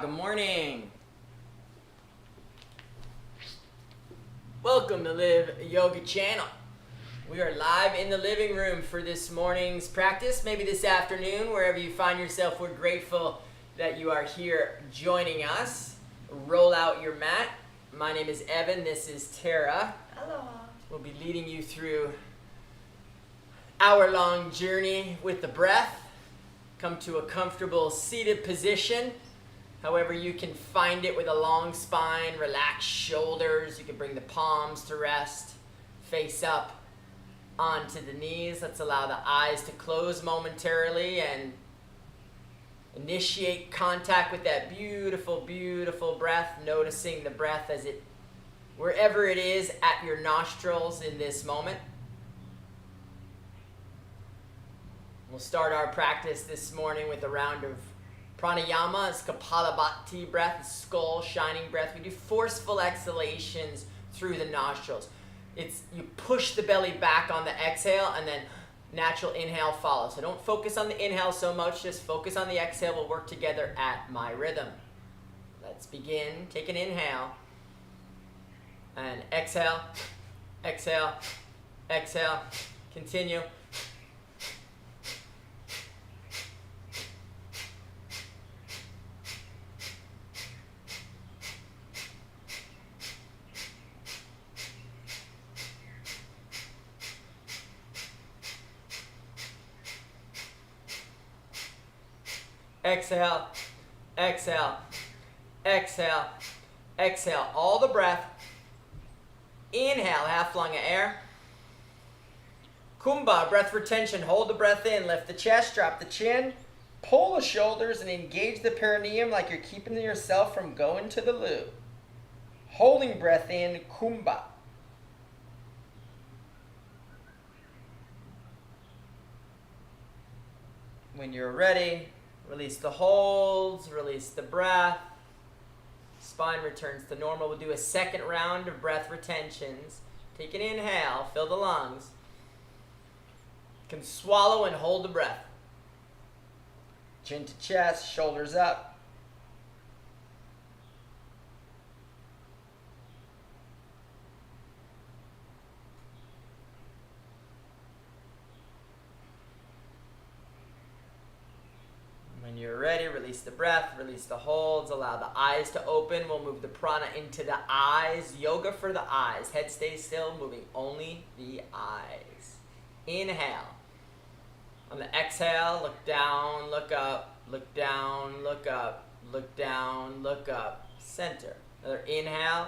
Good morning. Welcome to Live Yoga Channel. We are live in the living room for this morning's practice, maybe this afternoon, wherever you find yourself. We're grateful that you are here joining us. Roll out your mat. My name is Evan. This is Terra. Aloha. We'll be leading you through hour-long journey with the breath. Come to a comfortable seated position. However you can find it, with a long spine, relaxed shoulders. You can bring the palms to rest, face up onto the knees. Let's allow the eyes to close momentarily and initiate contact with that beautiful, beautiful breath, noticing the breath as it, wherever it is at your nostrils in this moment. We'll start our practice this morning with a round of pranayama. It's Kapalabhati breath, skull shining breath. We do forceful exhalations through the nostrils. You push the belly back on the exhale and then natural inhale follows. So don't focus on the inhale so much, just focus on the exhale. We'll work together at my rhythm. Let's begin. Take an inhale and exhale, exhale, exhale. Continue. Exhale, exhale, exhale, exhale. All the breath. Inhale, half lung of air. Kumbha, breath retention. Hold the breath in. Lift the chest, drop the chin. Pull the shoulders and engage the perineum like you're keeping yourself from going to the loo. Holding breath in, Kumbha. When you're ready, release the holds, release the breath. Spine returns to normal. We'll do a second round of breath retentions. Take an inhale, fill the lungs. You can swallow and hold the breath. Chin to chest, shoulders up. When you're ready, release the breath, release the holds, allow the eyes to open. We'll move the prana into the eyes. Yoga for the eyes. Head stays still, moving only the eyes. Inhale. On the exhale, look down, look up, look down, look up, look down, look up. Center. Another inhale.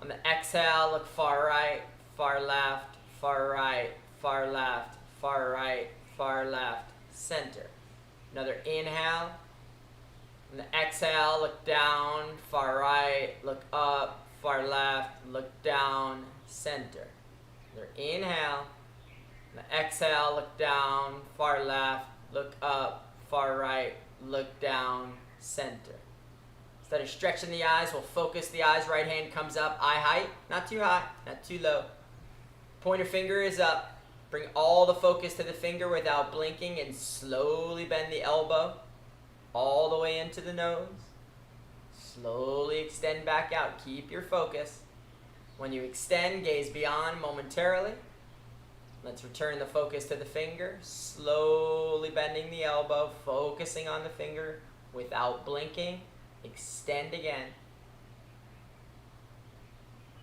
On the exhale, look far right, far left, far right, far left, far right, far left. Center. Another inhale. On the exhale, look down, far right, look up, far left, look down, center. Another inhale. On the exhale, look down, far left, look up, far right, look down, center. Instead of stretching the eyes, we'll focus the eyes. Right hand comes up, eye height, not too high, not too low. Pointer finger is up. Bring all the focus to the finger without blinking and slowly bend the elbow all the way into the nose. Slowly extend back out. Keep your focus. When you extend, gaze beyond momentarily. Let's return the focus to the finger. Slowly bending the elbow, focusing on the finger without blinking. Extend again.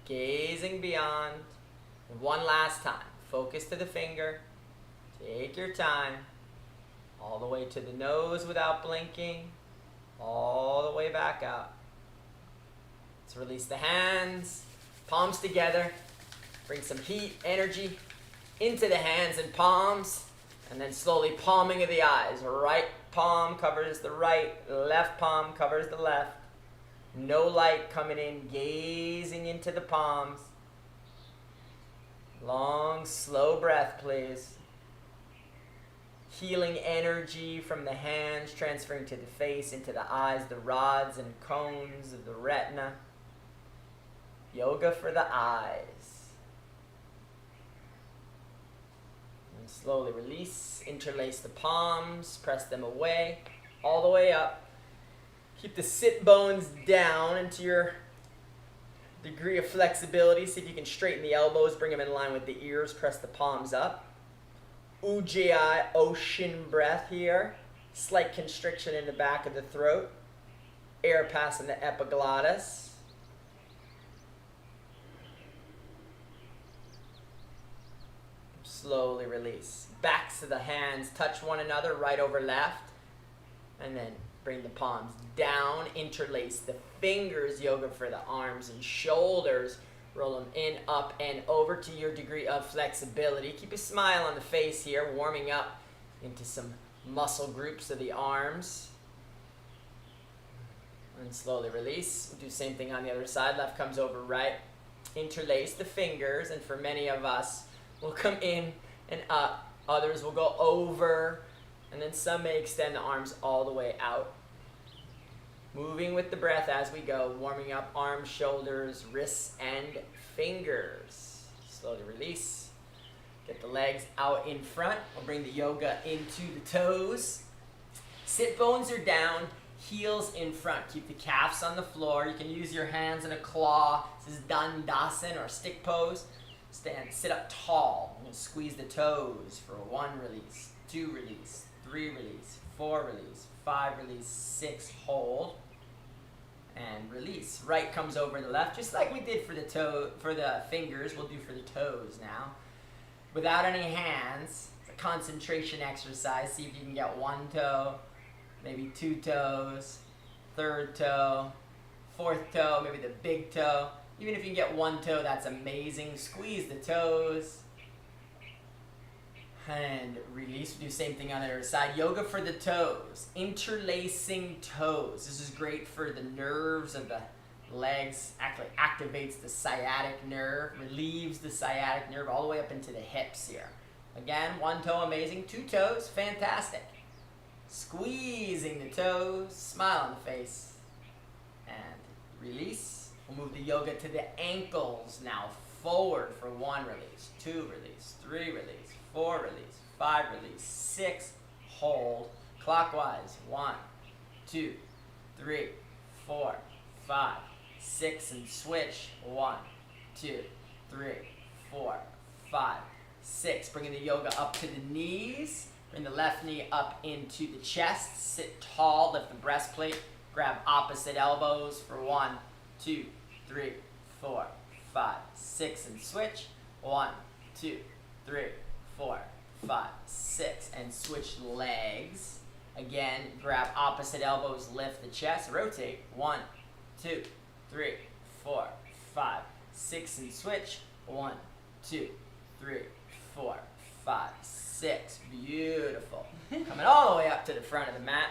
Gazing beyond. And one last time. Focus to the finger. Take your time. All the way to the nose without blinking. All the way back out. Let's release the hands. Palms together. Bring some heat, energy into the hands and palms. And then slowly palming of the eyes. Right palm covers the right. Left palm covers the left. No light coming in. Gazing into the palms. Long, slow breath, please. Healing energy from the hands transferring to the face, into the eyes, the rods and cones of the retina. Yoga for the eyes. And slowly release, interlace the palms, press them away, all the way up. Keep the sit bones down into your degree of flexibility. See if you can straighten the elbows, bring them in line with the ears, press the palms up. Ujjayi, ocean breath here. Slight constriction in the back of the throat. Air passing the epiglottis. Slowly release. Backs of the hands touch one another, right over left. And then bring the palms down, interlace the fingers, yoga for the arms and shoulders. Roll them in, up, and over to your degree of flexibility. Keep a smile on the face here, warming up into some muscle groups of the arms. And slowly release. We'll do the same thing on the other side. Left comes over right. Interlace the fingers, and for many of us, we'll come in and up. Others will go over, and then some may extend the arms all the way out. Moving with the breath as we go, warming up arms, shoulders, wrists, and fingers. Slowly release. Get the legs out in front. We'll bring the yoga into the toes. Sit bones are down, heels in front. Keep the calves on the floor. You can use your hands and a claw. This is Dandasana or stick pose. Stand, sit up tall. I'm going to squeeze the toes for 1 release, 2 release, 3 release, 4 release, 5 release, 6 hold, and release. Right comes over the left, just like we did for the fingers. We'll do for the toes now. Without any hands, it's a concentration exercise. See if you can get 1 toe, maybe 2 toes, 3rd toe, 4th toe, maybe the big toe. Even if you can get 1 toe, that's amazing. Squeeze the toes. And release. We do the same thing on the other side. Yoga for the toes. Interlacing toes. This is great for the nerves of the legs. Actually activates the sciatic nerve. Relieves the sciatic nerve all the way up into the hips here. Again, 1 toe, amazing. 2 toes, fantastic. Squeezing the toes. Smile on the face. And release. We'll move the yoga to the ankles now. Forward for 1 release, 2 release, 3 release, 4 release, 5 release, 6 hold. Clockwise. 1, 2, 3, 4, 5, 6, and switch. 1, 2, 3, 4, 5, 6. Bringing the yoga up to the knees. Bring the left knee up into the chest. Sit tall, lift the breastplate. Grab opposite elbows for 1, 2, 3, 4, 5, 6, and switch. 1, 2, 3, 4, 5, 6, and switch legs. Again, grab opposite elbows, lift the chest, rotate. 1, 2, 3, 4, 5, 6, and switch. 1, 2, 3, 4, 5, 6. Beautiful. Coming all the way up to the front of the mat.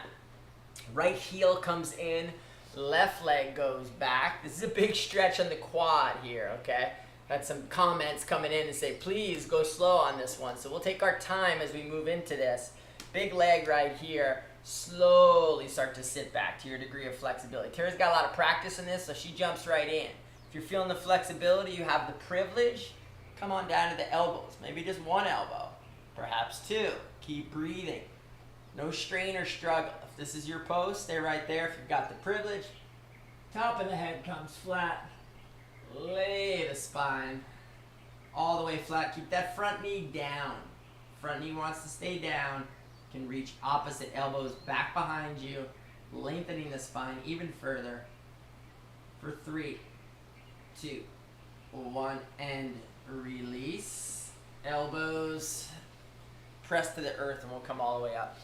Right heel comes in. Left leg goes back. This is a big stretch on the quad here, okay? Had some comments coming in and say, please go slow on this one. So we'll take our time as we move into this. Big leg right here. Slowly start to sit back to your degree of flexibility. Tara's got a lot of practice in this, so she jumps right in. If you're feeling the flexibility, you have the privilege, come on down to the elbows. Maybe just 1 elbow, perhaps 2. Keep breathing. No strain or struggle. If this is your pose, stay right there. If you've got the privilege, top of the head comes flat. Lay the spine all the way flat. Keep that front knee down. Front knee wants to stay down. You can reach opposite elbows back behind you, lengthening the spine even further. For 3, 2, 1, and release. Elbows press to the earth, and we'll come all the way up.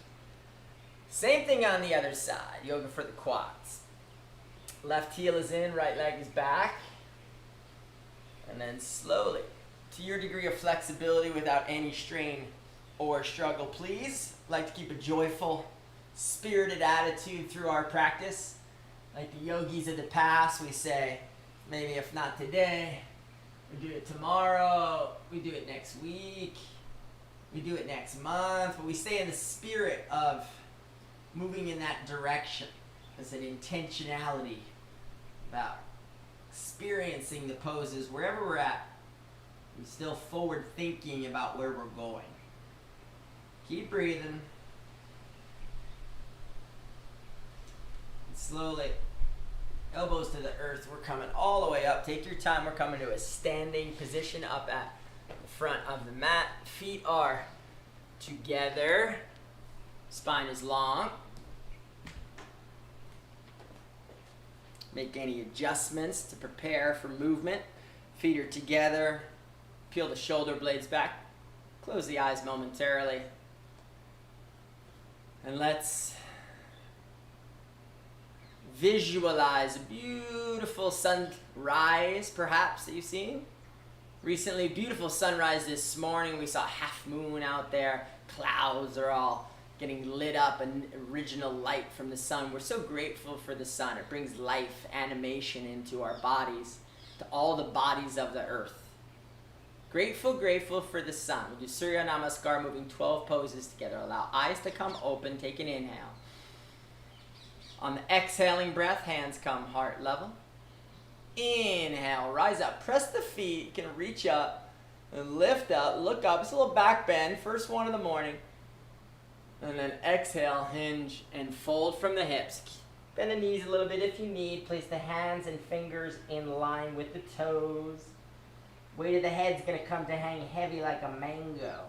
Same thing on the other side. Yoga for the quads. Left heel is in, right leg is back. And then slowly, to your degree of flexibility without any strain or struggle, please. Like to keep a joyful, spirited attitude through our practice. Like the yogis of the past, we say, maybe if not today, we do it tomorrow, we do it next week, we do it next month, but we stay in the spirit of moving in that direction. There's an intentionality about experiencing the poses wherever we're at. We're still forward thinking about where we're going. Keep breathing. Slowly, elbows to the earth. We're coming all the way up. Take your time. We're coming to a standing position up at the front of the mat. Feet are together. Spine is long. Make any adjustments to prepare for movement. Feet are together. Peel the shoulder blades back. Close the eyes momentarily. And let's visualize a beautiful sunrise, perhaps, that you've seen. Recently, beautiful sunrise this morning. We saw half moon out there. Clouds are all getting lit up, and original light from the sun. We're so grateful for the sun. It brings life, animation into our bodies, to all the bodies of the earth. Grateful, grateful for the sun. We'll do Surya Namaskar, moving 12 poses together. Allow eyes to come open. Take an inhale. On the exhaling breath, hands come heart level. Inhale, rise up. Press the feet. You can reach up and lift up. Look up. It's a little back bend. First one in the morning. And then exhale, hinge, and fold from the hips. Bend the knees a little bit if you need. Place the hands and fingers in line with the toes. Weight of the head's going to come to hang heavy like a mango.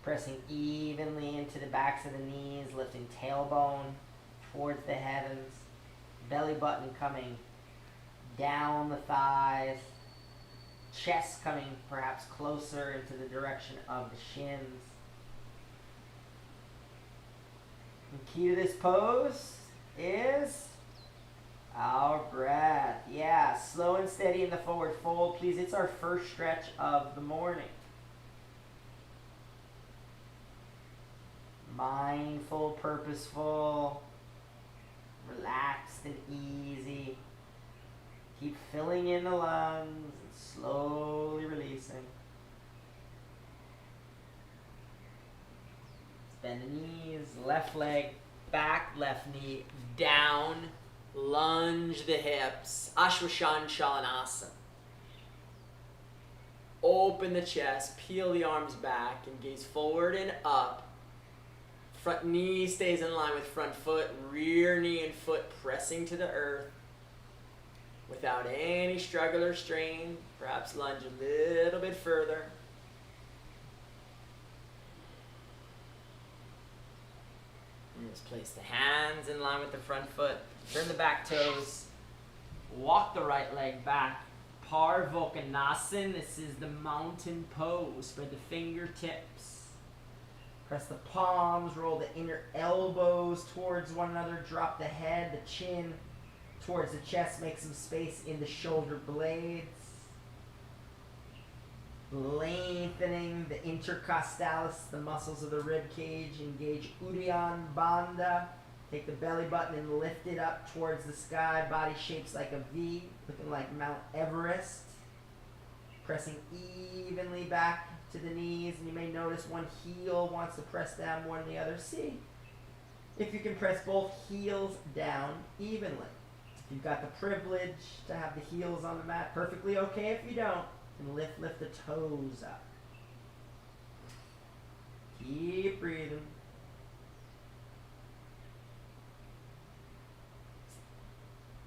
Pressing evenly into the backs of the knees, lifting tailbone towards the heavens. Belly button coming down the thighs. Chest coming perhaps closer into the direction of the shins. The key to this pose is our breath. Yeah, slow and steady in the forward fold, please. It's our first stretch of the morning. Mindful, purposeful, relaxed and easy. Keep filling in the lungs and slowly releasing. Bend the knees, left leg back, left knee down, lunge the hips, Ashwashanshalanasana. Open the chest, peel the arms back, and gaze forward and up. Front knee stays in line with front foot, rear knee and foot pressing to the earth. Without any struggle or strain, perhaps lunge a little bit further. Just place the hands in line with the front foot. Turn the back toes. Walk the right leg back. Parvokanasana. This is the mountain pose. Spread the fingertips. Press the palms. Roll the inner elbows towards one another. Drop the head, the chin towards the chest. Make some space in the shoulder blades. Lengthening the intercostalis, the muscles of the rib cage. Engage Uddiyana Bandha. Take the belly button and lift it up towards the sky. Body shapes like a V, looking like Mount Everest. Pressing evenly back to the knees, and you may notice one heel wants to press down more than the other. See if you can press both heels down evenly. If you've got the privilege to have the heels on the mat, perfectly okay if you don't. And lift the toes up. Keep breathing.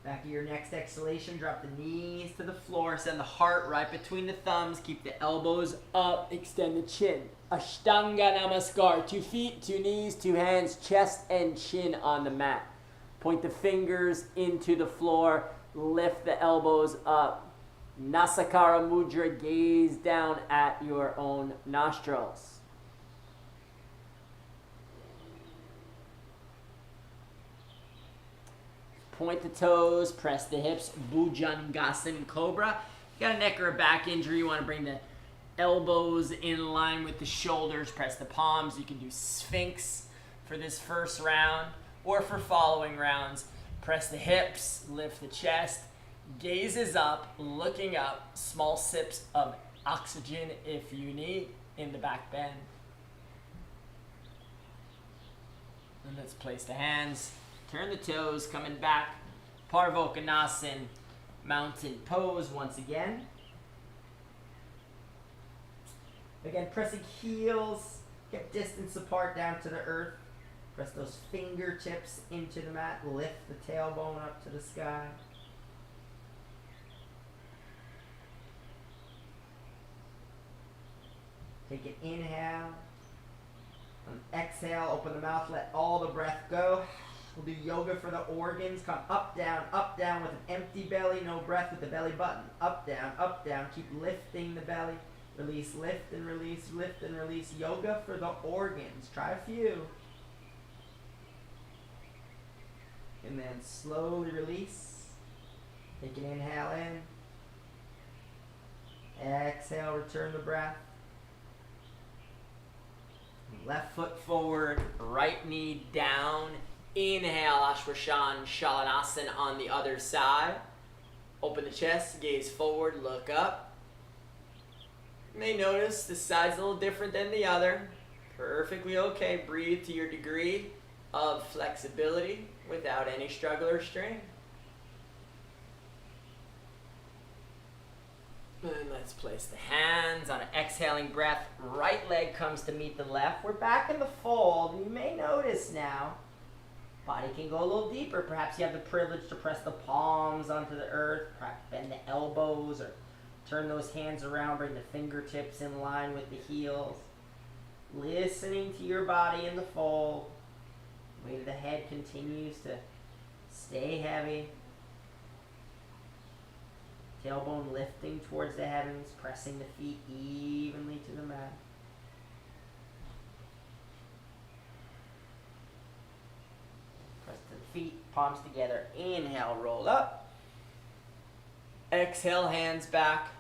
Back of your next exhalation, drop the knees to the floor. Send the heart right between the thumbs. Keep the elbows up. Extend the chin. Ashtanga Namaskar. 2 feet, 2 knees, 2 hands, chest and chin on the mat. Point the fingers into the floor. Lift the elbows up. Nasakara Mudra, gaze down at your own nostrils. Point the toes, press the hips, Bhujangasana Cobra. You got a neck or a back injury, you want to bring the elbows in line with the shoulders, press the palms. You can do Sphinx for this first round, or for following rounds, press the hips, lift the chest. Gazes up, looking up, small sips of oxygen if you need in the back bend. And let's place the hands, turn the toes, coming back, Parvokanasana, mountain pose once again. Again, pressing heels, hip distance apart down to the earth. Press those fingertips into the mat. Lift the tailbone up to the sky. Take an inhale. On exhale, open the mouth, let all the breath go. We'll do yoga for the organs. Come up, down with an empty belly. No breath with the belly button. Up, down. Keep lifting the belly. Release, lift and release, lift and release. Yoga for the organs. Try a few. And then slowly release. Take an inhale in. Exhale, return the breath. Left foot forward, right knee down. Inhale, Ashwashan Shalanasana on the other side. Open the chest, gaze forward, look up. You may notice this side's a little different than the other. Perfectly okay. Breathe to your degree of flexibility without any struggle or strain. And let's place the hands on an exhaling breath. Right leg comes to meet the left. We're back in the fold. You may notice now, body can go a little deeper. Perhaps you have the privilege to press the palms onto the earth. Perhaps bend the elbows or turn those hands around. Bring the fingertips in line with the heels. Listening to your body in the fold. Weight of the head continues to stay heavy. Tailbone lifting towards the heavens, pressing the feet evenly to the mat. Press to the feet, palms together. Inhale, roll up. Exhale, hands back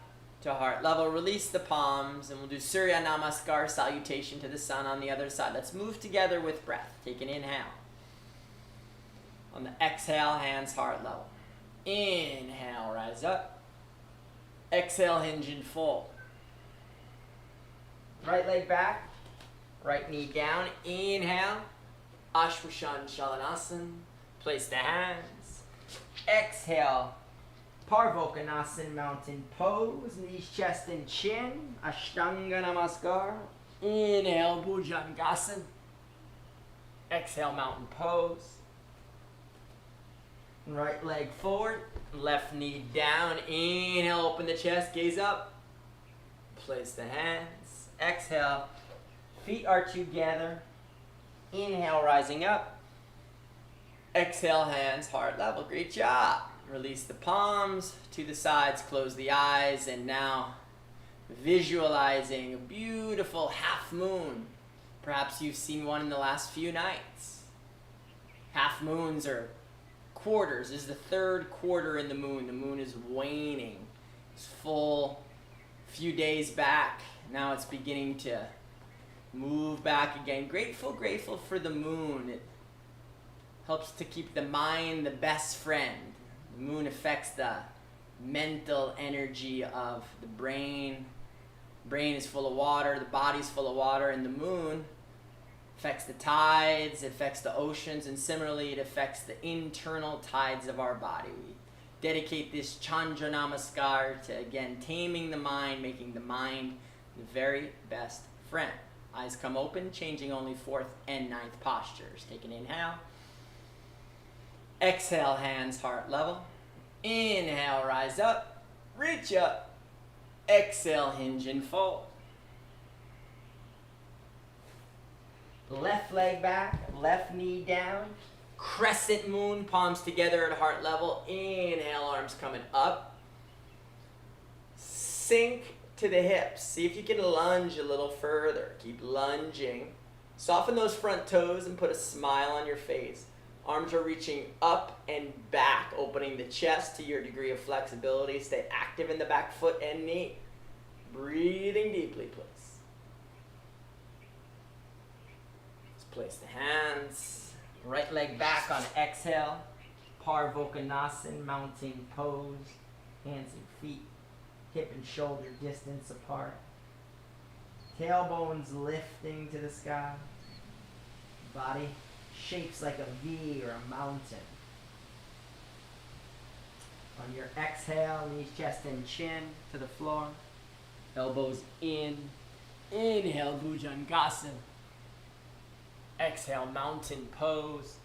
to heart level. Release the palms, and we'll do Surya Namaskar, salutation to the sun on the other side. Let's move together with breath. Take an inhale. On the exhale, hands heart level. Inhale, rise up. Exhale, hinge and fold. Right leg back, right knee down. Inhale, Ashwashan Shalanasana. Place the hands. Exhale, Parvokanasana, mountain pose. Knees, chest, and chin. Ashtanga Namaskar. Inhale, Bhujangasana. Exhale, mountain pose. Right leg forward, left knee down. Inhale, open the chest, gaze up. Place the hands. Exhale, feet are together. Inhale, rising up. Exhale, hands heart level. Great job. Release the palms to the sides, close the eyes, and now visualizing a beautiful half moon. Perhaps you've seen one in the last few nights. Half moons are quarters. This is the third quarter in the moon. The moon is waning. It's full a few days back. Now it's beginning to move back again. Grateful for the moon. It helps to keep the mind the best friend. The moon affects the mental energy of the brain. The brain is full of water. The body's full of water. And the moon affects the tides, it affects the oceans, and similarly it affects the internal tides of our body. We dedicate this Chandra Namaskar to, again, taming the mind, making the mind the very best friend. Eyes come open, changing only 4th and 9th postures. Take an inhale. Exhale, hands heart level. Inhale, rise up. Reach up. Exhale, hinge and fold. Left leg back, left knee down. Crescent moon, palms together at heart level. Inhale, arms coming up. Sink to the hips. See if you can lunge a little further. Keep lunging. Soften those front toes and put a smile on your face. Arms are reaching up and back, opening the chest to your degree of flexibility. Stay active in the back foot and knee. Breathing deeply, please. Place the hands, right leg back on exhale, Parvokanasana, mountain pose, hands and feet, hip and shoulder distance apart, tailbones lifting to the sky, body shapes like a V or a mountain. On your exhale, knees, chest, and chin to the floor, elbows in, inhale, Bhujangasana. Exhale, mountain pose.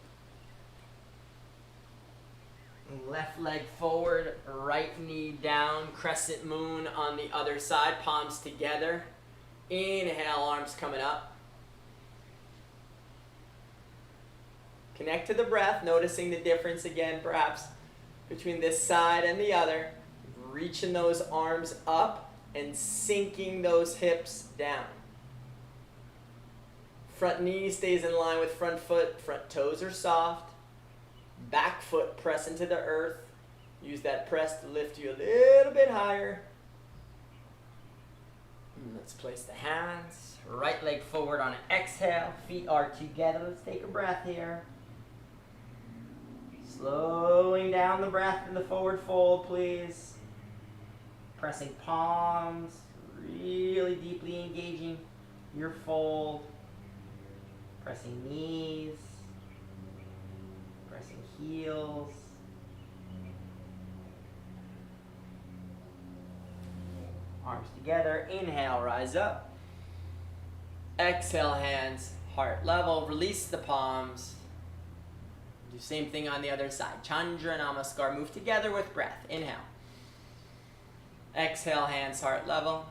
Left leg forward, right knee down, crescent moon on the other side, palms together. Inhale, arms coming up. Connect to the breath, noticing the difference again, perhaps, between this side and the other. Reaching those arms up and sinking those hips down. Front knee stays in line with front foot, front toes are soft. Back foot press into the earth. Use that press to lift you a little bit higher. And let's place the hands. Right leg forward on an exhale. Feet are together. Let's take a breath here. Slowing down the breath in the forward fold, please. Pressing palms. Really deeply engaging your fold. Pressing knees. Pressing heels. Arms together. Inhale, rise up. Exhale, hands heart level. Release the palms. Do same thing on the other side. Chandra Namaskar. Move together with breath. Inhale. Exhale, hands heart level.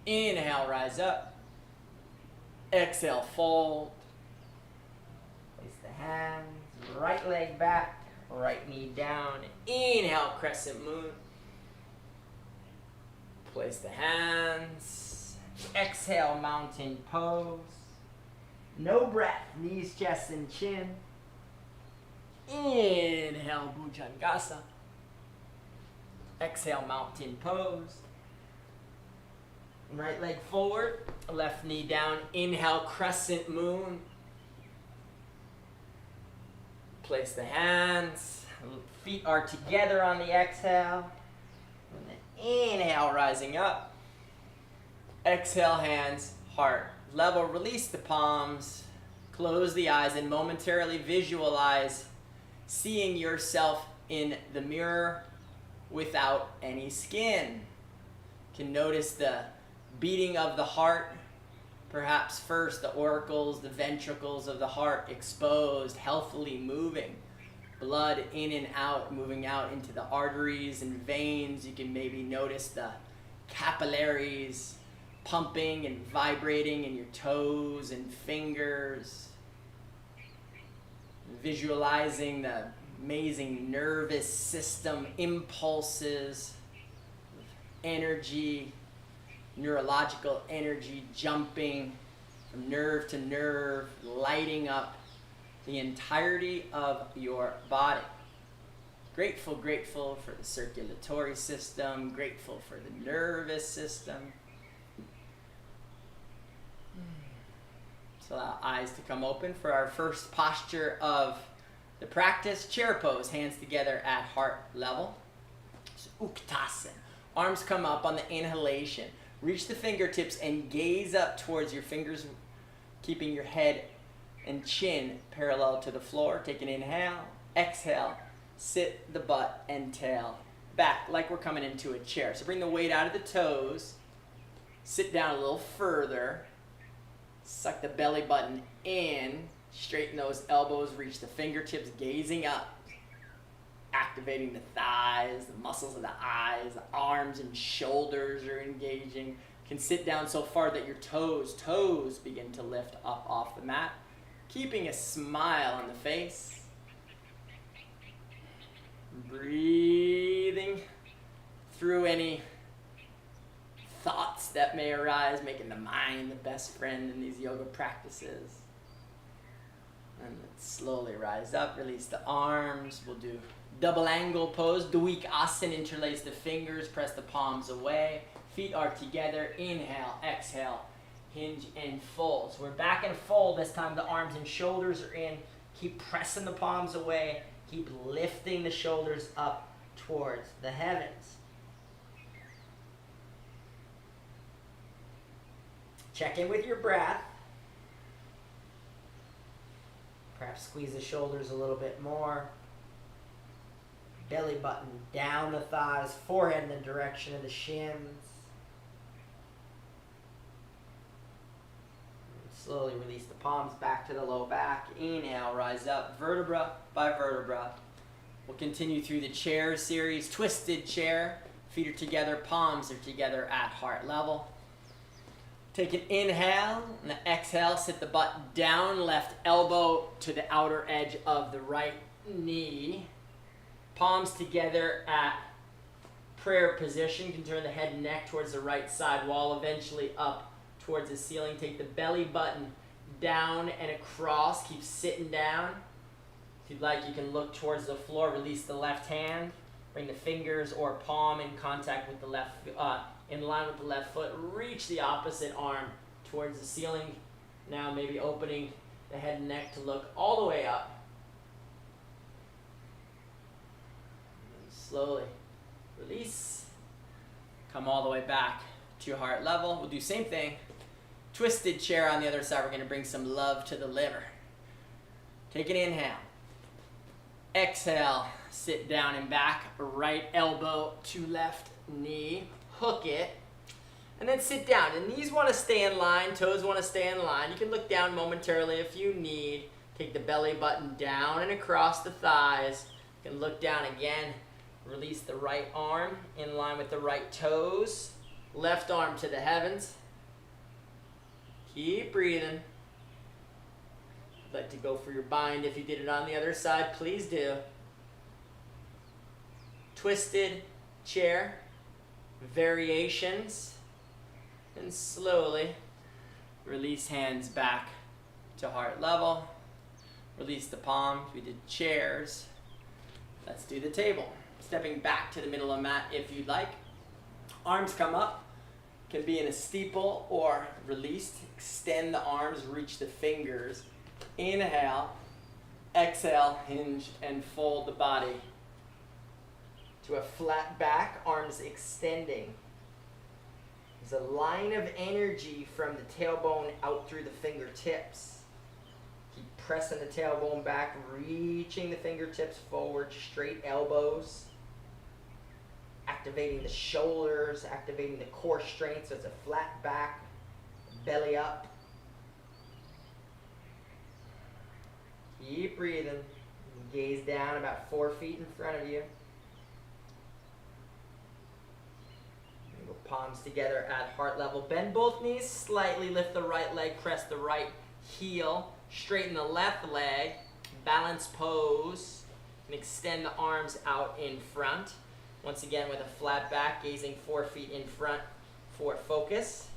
Inhale, rise up. Exhale, fold. Place the hands. Right leg back, right knee down. Inhale, crescent moon. Place the hands. Exhale, mountain pose. No breath, knees, chest, and chin. Inhale, Bhujangasa. Exhale, mountain pose. Right leg forward, left knee down. Inhale, crescent moon. Place the hands, feet are together on the exhale. And then inhale, rising up. Exhale, hands, heart level. Release the palms. Close the eyes and momentarily visualize seeing yourself in the mirror without any skin. You can notice the beating of the heart. Perhaps first the auricles, the ventricles of the heart exposed, healthily moving. Blood in and out, moving out into the arteries and veins. You can maybe notice the capillaries pumping and vibrating in your toes and fingers. Visualizing the amazing nervous system impulses, energy, neurological energy jumping from nerve to nerve, lighting up the entirety of your body. Grateful for the circulatory system, grateful for the nervous system. So allow eyes to come open for our first posture of the practice, chair pose, hands together at heart level. So Utkatasana. Arms come up on the inhalation. Reach the fingertips and gaze up towards your fingers, keeping your head and chin parallel to the floor. Take an inhale, exhale, sit the butt and tail back like we're coming into a chair. So bring the weight out of the toes, sit down a little further, suck the belly button in, straighten those elbows, reach the fingertips, gazing up. Activating the thighs, the muscles of the eyes, the arms and shoulders are engaging. You can sit down so far that your toes begin to lift up off the mat. Keeping a smile on the face. Breathing through any thoughts that may arise, making the mind the best friend in these yoga practices. And let's slowly rise up, release the arms. We'll do double angle pose, Dvika-asana, interlace the fingers, press the palms away. Feet are together, inhale, exhale, hinge and fold. So we're back and fold, this time the arms and shoulders are in. Keep pressing the palms away, keep lifting the shoulders up towards the heavens. Check in with your breath. Perhaps squeeze the shoulders a little bit more. Belly button down the thighs, forehead in the direction of the shins. Slowly release the palms back to the low back. Inhale, rise up vertebra by vertebra. We'll continue through the chair series. Twisted chair. Feet are together, palms are together at heart level. Take an inhale, and the exhale, sit the butt down, left elbow to the outer edge of the right knee. Palms together at prayer position. You can turn the head and neck towards the right side wall, eventually up towards the ceiling. Take the belly button down and across. Keep sitting down. If you'd like, you can look towards the floor. Release the left hand. Bring the fingers or palm in contact with the left, in line with the left foot. Reach the opposite arm towards the ceiling. Now maybe opening the head and neck to look all the way up. And slowly release. Come all the way back to your heart level. We'll do same thing. Twisted chair on the other side. We're going to bring some love to the liver. Take an inhale. Exhale, sit down and back, right elbow to left knee, hook it, and then sit down. The knees want to stay in line, toes want to stay in line. You can look down momentarily if you need. Take the belly button down and across the thighs. You can look down again. Release the right arm in line with the right toes. Left arm to the heavens. Keep breathing. Like to go for your bind. If you did it on the other side, please do. Twisted chair, variations, and slowly release hands back to heart level. Release the palms. We did chairs. Let's do the table. Stepping back to the middle of the mat if you'd like. Arms come up. Can be in a steeple or released. Extend the arms, reach the fingers. Inhale, exhale, hinge and fold the body to a flat back, arms extending. There's a line of energy from the tailbone out through the fingertips. Keep pressing the tailbone back, reaching the fingertips forward, straight elbows. Activating the shoulders, activating the core strength, so it's a flat back, belly up. Keep breathing. Gaze down about 4 feet in front of you. Go palms together at heart level. Bend both knees slightly. Lift the right leg. Press the right heel. Straighten the left leg. Balance pose. And extend the arms out in front. Once again with a flat back, gazing 4 feet in front for focus.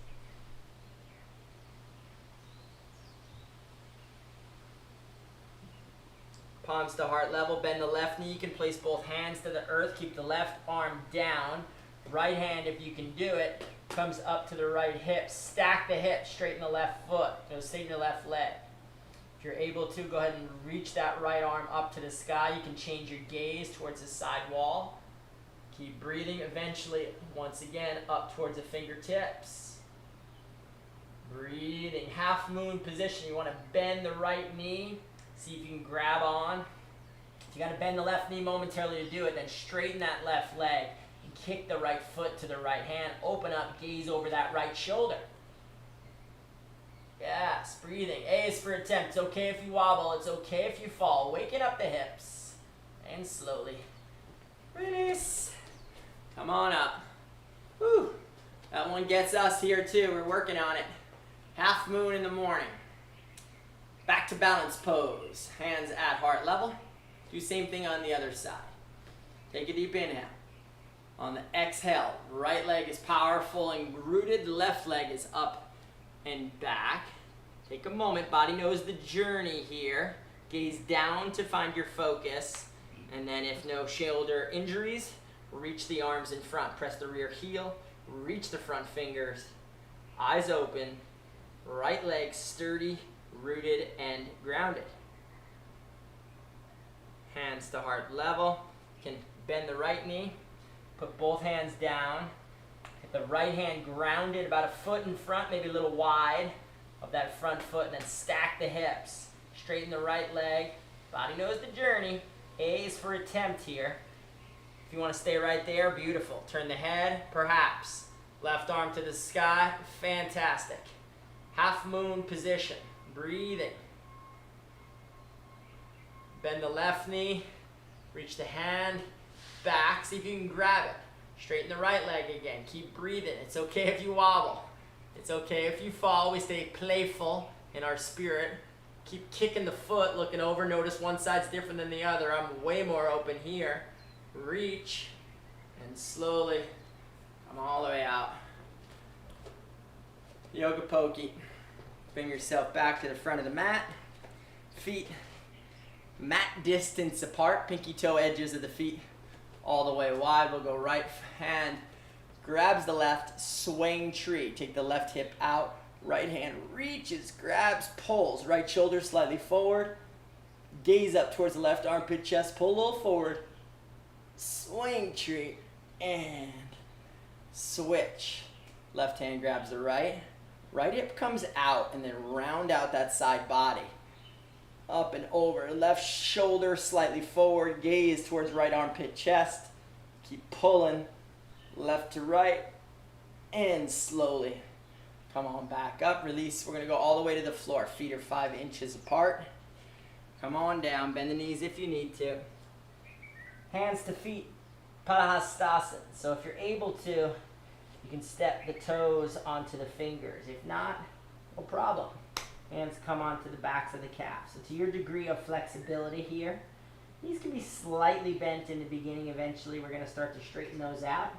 Palms to heart level, bend the left knee. You can place both hands to the earth. Keep the left arm down. Right hand, if you can do it, comes up to the right hip. Stack the hips, straighten the left foot. Straighten the left leg. If you're able to, go ahead and reach that right arm up to the sky. You can change your gaze towards the side wall. Keep breathing. Eventually, once again, up towards the fingertips. Breathing. Half moon position. You want to bend the right knee. See if you can grab on. If you got to bend the left knee momentarily to do it, then straighten that left leg and kick the right foot to the right hand. Open up, gaze over that right shoulder. Yes, breathing. A is for attempt. It's okay if you wobble. It's okay if you fall. Waking up the hips. And slowly release. Come on up. Whew. That one gets us here too. We're working on it. Half moon in the morning. Back to balance pose. Hands at heart level. Do same thing on the other side. Take a deep inhale. On the exhale, right leg is powerful and rooted. Left leg is up and back. Take a moment. Body knows the journey here. Gaze down to find your focus. And then if no shoulder injuries, reach the arms in front. Press the rear heel. Reach the front fingers. Eyes open. Right leg sturdy, rooted and grounded. Hands to heart level. You can bend the right knee. Put both hands down. Get the right hand grounded about a foot in front, maybe a little wide of that front foot, and then stack the hips. Straighten the right leg. Body knows the journey. A is for attempt here. If you want to stay right there, beautiful. Turn the head, perhaps. Left arm to the sky, fantastic. Half moon position. Breathing. Bend the left knee. Reach the hand back. See if you can grab it. Straighten the right leg again. Keep breathing. It's okay if you wobble. It's okay if you fall. We stay playful in our spirit. Keep kicking the foot, looking over. Notice one side's different than the other. I'm way more open here. Reach and slowly come all the way out. Yoga pokey. Bring yourself back to the front of the mat. Feet mat distance apart. Pinky toe edges of the feet all the way wide. We'll go right hand grabs the left, swing tree. Take the left hip out. Right hand reaches, grabs, pulls. Right shoulder slightly forward. Gaze up towards the left armpit, chest. Pull a little forward. Swing tree. And switch. Left hand grabs the right. Right hip comes out and then round out that side body. Up and over. Left shoulder slightly forward. Gaze towards right armpit, chest. Keep pulling. Left to right. And slowly come on back up. Release. We're going to go all the way to the floor. Feet are 5 inches apart. Come on down. Bend the knees if you need to. Hands to feet. Padahastasana. So if you're able to, you can step the toes onto the fingers. If not, no problem. Hands come onto the backs of the calves. So to your degree of flexibility here, these can be slightly bent in the beginning. Eventually, we're going to start to straighten those out.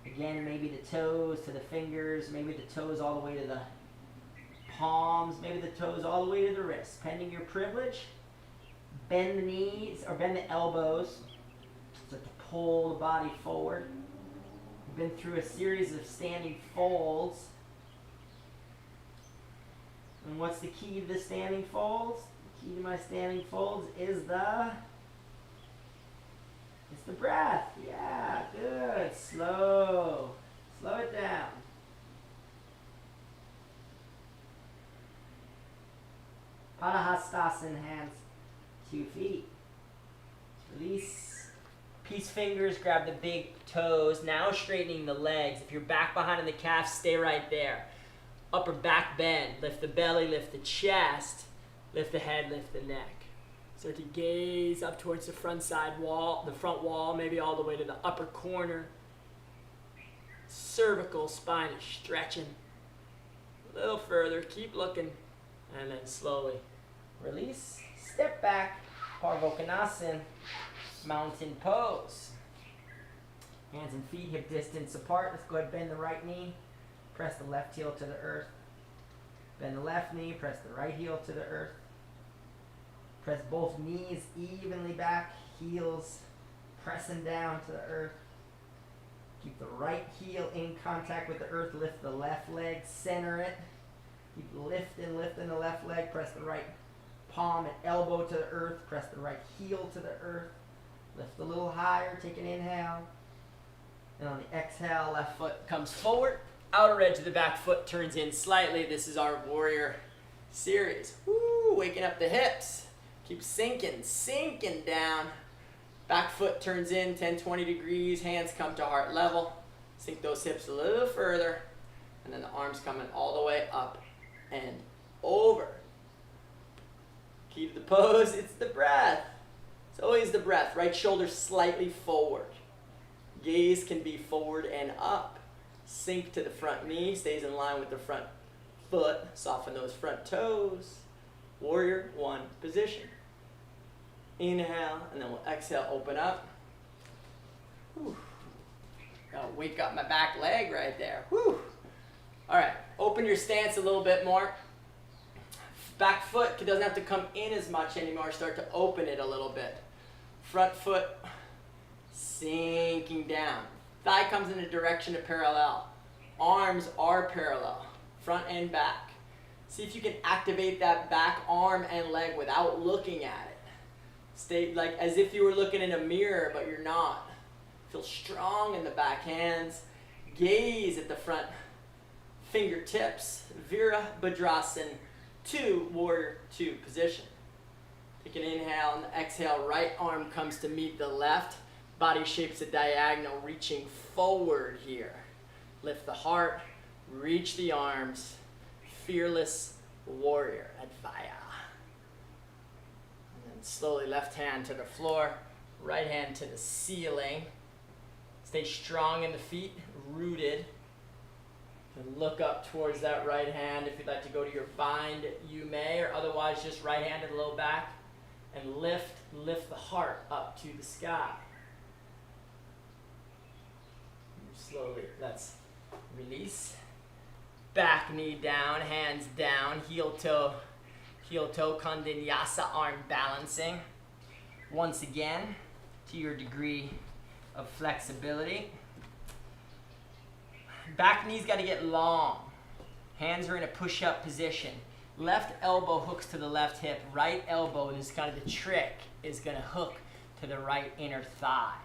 Again, maybe the toes to the fingers, maybe the toes all the way to the palms, maybe the toes all the way to the wrists. Pending your privilege, bend the knees or bend the elbows so to pull the body forward. We've been through a series of standing folds. And what's the key to the standing folds? The key to my standing folds is it's the breath. Yeah, good. Slow it down. Padahastasana, hands, 2 feet. Release. Peace fingers, grab the big toes. Now straightening the legs. If you're back behind in the calf, stay right there. Upper back bend. Lift the belly, lift the chest. Lift the head, lift the neck. Start to gaze up towards the front side wall, the front wall, maybe all the way to the upper corner. Cervical spine is stretching. A little further, keep looking, and then slowly release. Step back, Parvokonasana, mountain pose. Hands and feet hip distance apart. Let's go ahead and bend the right knee. Press the left heel to the earth. Bend the left knee, press the right heel to the earth. Press both knees evenly back, heels pressing down to the earth. Keep the right heel in contact with the earth. Lift the left leg, center it. Keep lifting the left leg. Press the right palm and elbow to the earth. Press the right heel to the earth. Lift a little higher. Take an inhale. And on the exhale, left foot comes forward. Outer edge of the back foot turns in slightly. This is our warrior series. Woo, waking up the hips. Keep sinking down. Back foot turns in 10, 20 degrees. Hands come to heart level. Sink those hips a little further. And then the arms coming all the way up and over. Keep the pose. It's the breath. It's always the breath. Right shoulder slightly forward. Gaze can be forward and up. Sink to the front knee. Stays in line with the front foot. Soften those front toes. Warrior 1 position. Inhale, and then we'll exhale, open up. Whew. Gotta wake up my back leg right there. Whew. All right, open your stance a little bit more. Back foot doesn't have to come in as much anymore. Start to open it a little bit. Front foot sinking down. Thigh comes in the direction of parallel. Arms are parallel, front and back. See if you can activate that back arm and leg without looking at it. Stay like as if you were looking in a mirror, but you're not. Feel strong in the back hands. Gaze at the front fingertips. Virabhadrasana 2, warrior 2 position. Take an inhale and exhale. Right arm comes to meet the left. Body shapes a diagonal, reaching forward here. Lift the heart, reach the arms. fearless warrior, Advaya. And then slowly left hand to the floor, right hand to the ceiling. Stay strong in the feet, rooted. And look up towards that right hand. If you'd like to go to your bind, you may, or otherwise just right hand to the low back. And lift the heart up to the sky. Slowly, let's release. Back knee down, hands down, heel toe, Kondinyasa, arm balancing. Once again, to your degree of flexibility. Back knee's got to get long. Hands are in a push-up position. Left elbow hooks to the left hip. Right elbow, this is kind of the trick, is going to hook to the right inner thigh.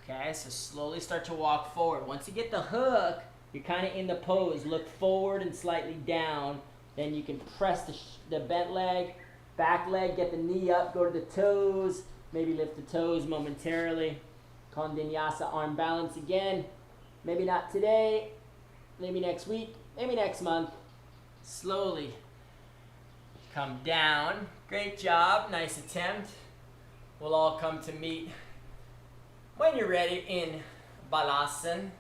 Okay, so slowly start to walk forward. Once you get the hook, you're kind of in the pose. Look forward and slightly down. Then you can press the bent leg, back leg, get the knee up, go to the toes. Maybe lift the toes momentarily. Kondinyasa, arm balance again. Maybe not today, maybe next week, maybe next month. Slowly come down. Great job, nice attempt. We'll all come to meet when you're ready in Balasana.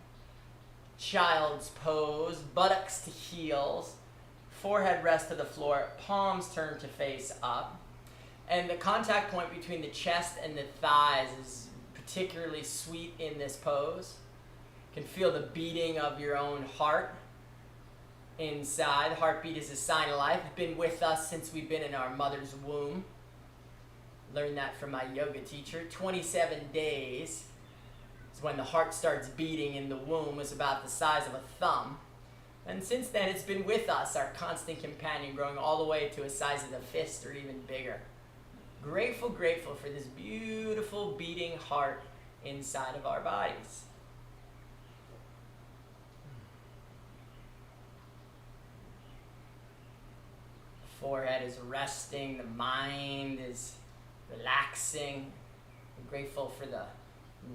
Child's pose, buttocks to heels, forehead rest to the floor, palms turn to face up. And the contact point between the chest and the thighs is particularly sweet in this pose. You can feel the beating of your own heart inside. The heartbeat is a sign of life. It's been with us since we've been in our mother's womb. Learned that from my yoga teacher. 27 days is when the heart starts beating in the womb. It's about the size of a thumb. And since then, it's been with us, our constant companion, growing all the way to a size of the fist or even bigger. Grateful for this beautiful beating heart inside of our bodies. Forehead is resting, the mind is relaxing. I'm grateful for the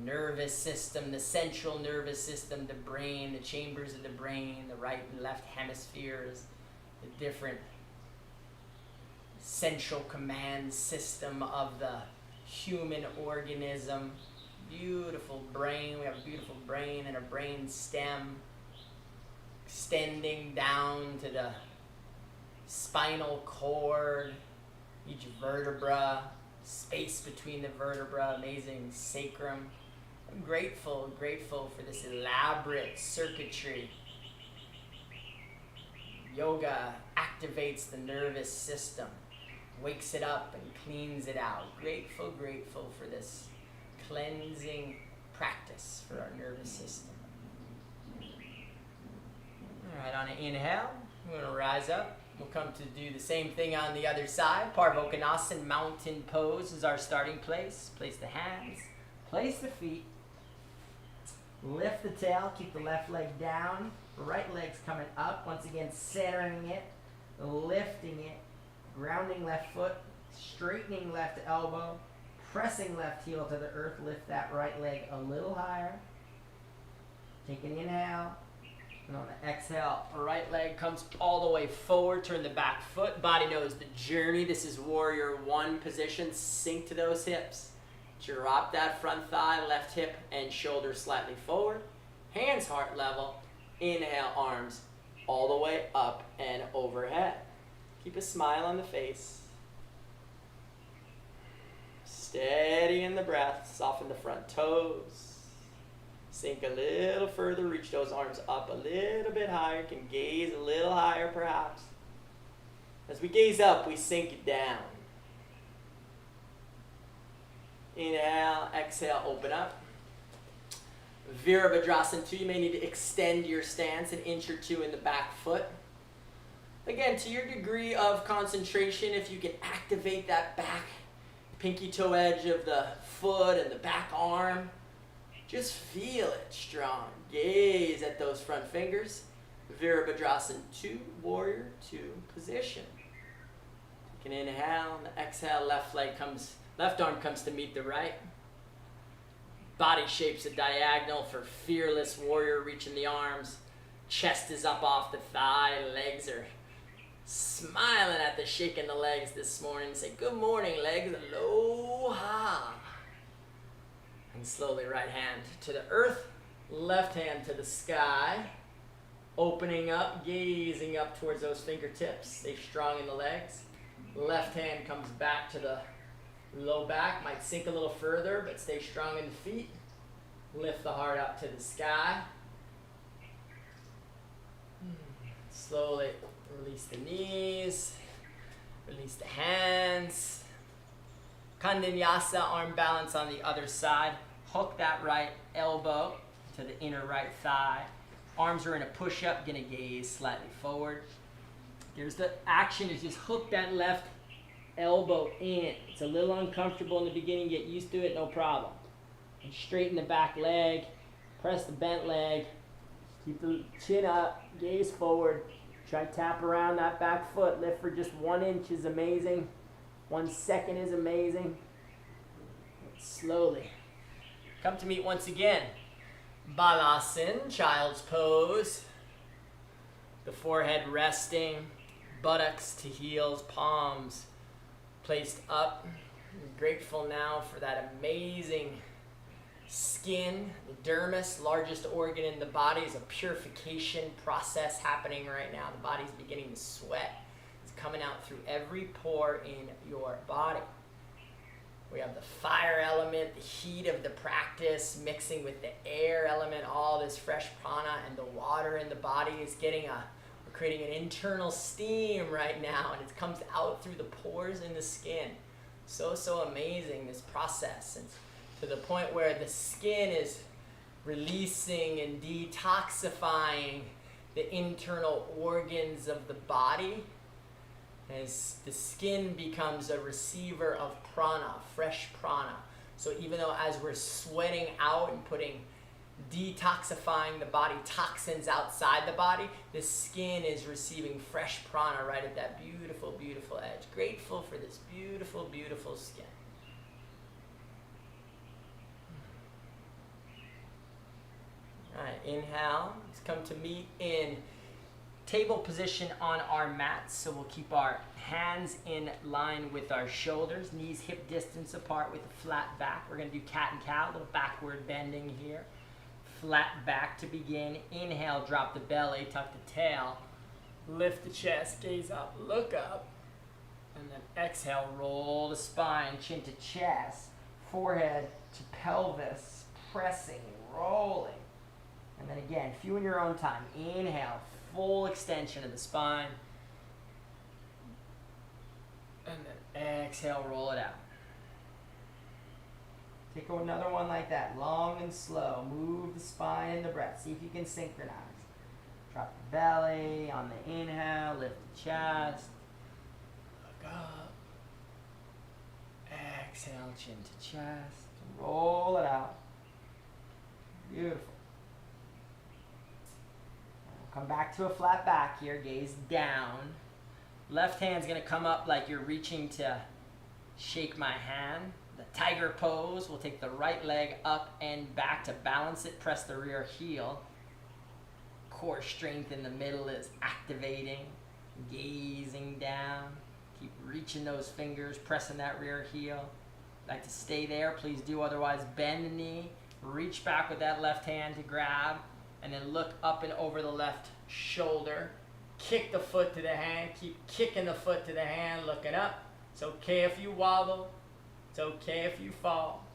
nervous system, the central nervous system, the brain, the chambers of the brain, the right and left hemispheres, the different central command system of the human organism. Beautiful brain. We have a beautiful brain and a brain stem extending down to the spinal cord, each vertebra, space between the vertebra, amazing sacrum. I'm grateful for this elaborate circuitry. Yoga activates the nervous system, wakes it up and cleans it out. Grateful for this cleansing practice for our nervous system. All right, on an inhale, we're going to rise up. We'll come to do the same thing on the other side. Parvokonasana, mountain pose is our starting place. Place the hands, place the feet. Lift the tail, keep the left leg down. Right leg's coming up. Once again, centering it, lifting it, grounding left foot, straightening left elbow, pressing left heel to the earth. Lift that right leg a little higher. Take an inhale. And on the exhale, right leg comes all the way forward. Turn the back foot. Body knows the journey. This is warrior one position. Sink to those hips. Drop that front thigh, left hip and shoulder slightly forward. Hands heart level. Inhale, arms all the way up and overhead. Keep a smile on the face. Steady in the breath. Soften the front toes. Sink a little further. Reach those arms up a little bit higher. You can gaze a little higher perhaps. As we gaze up, we sink down. Inhale, exhale, open up. Virabhadrasana 2, you may need to extend your stance an inch or two in the back foot. Again, to your degree of concentration, if you can activate that back pinky toe edge of the foot and the back arm, just feel it strong. Gaze at those front fingers. Virabhadrasana 2, warrior 2 position. Take an inhale, and the exhale, left arm comes to meet the right. Body shapes a diagonal for fearless warrior, reaching the arms. Chest is up off the thigh, legs are Smiling at the shaking the legs this morning. Say, good morning, legs. Aloha. And slowly right hand to the earth, left hand to the sky. Opening up, gazing up towards those fingertips. Stay strong in the legs. Left hand comes back to the low back. Might sink a little further, but stay strong in the feet. Lift the heart up to the sky. Slowly release the knees. Release the hands. Kandanyasa, arm balance on the other side. Hook that right elbow to the inner right thigh. Arms are in a push-up, gonna gaze slightly forward. Here's the action, is just hook that left elbow in. It's a little uncomfortable in the beginning, get used to it, no problem. And straighten the back leg, press the bent leg, keep the chin up, gaze forward. Try to tap around that back foot, lift for just 1 inch is amazing. 1 second is amazing. Slowly. Come to meet once again. Balasana, child's pose. The forehead resting, buttocks to heels, palms placed up. I'm grateful now for that amazing skin. The dermis, largest organ in the body, is a purification process happening right now. The body's beginning to sweat. It's coming out through every pore in your body. We have the fire element, the heat of the practice mixing with the air element, all this fresh prana, and the water in the body is we're creating an internal steam right now, and it comes out through the pores in the skin. So amazing, this process, and to the point where the skin is releasing and detoxifying the internal organs of the body. As the skin becomes a receiver of prana, fresh prana. So even though as we're sweating out and detoxifying the body, toxins outside the body, the skin is receiving fresh prana right at that beautiful, beautiful edge. Grateful for this beautiful, beautiful skin. All right, inhale. Let's come to meet in table position on our mats, so we'll keep our hands in line with our shoulders, knees hip distance apart with a flat back. We're going to do cat and cow, a little backward bending here. Flat back to begin. Inhale, drop the belly, tuck the tail, lift the chest, gaze up, look up, and then exhale, roll the spine, chin to chest, forehead to pelvis, pressing, rolling. And then again, few in your own time. Inhale, full extension of the spine. And then exhale, roll it out. Take another one like that, long and slow. Move the spine and the breath. See if you can synchronize. Drop the belly on the inhale, lift the chest. Look up. Exhale, chin to chest. Roll it out. Beautiful. Come back to a flat back here, gaze down. Left hand's gonna come up like you're reaching to shake my hand. The tiger pose, we'll take the right leg up and back to balance it, press the rear heel. Core strength in the middle is activating, gazing down. Keep reaching those fingers, pressing that rear heel. Like to stay there, please do, otherwise bend the knee. Reach back with that left hand to grab. And then look up and over the left shoulder. Kick the foot to the hand. Keep kicking the foot to the hand, looking up. It's okay if you wobble. It's okay if you fall.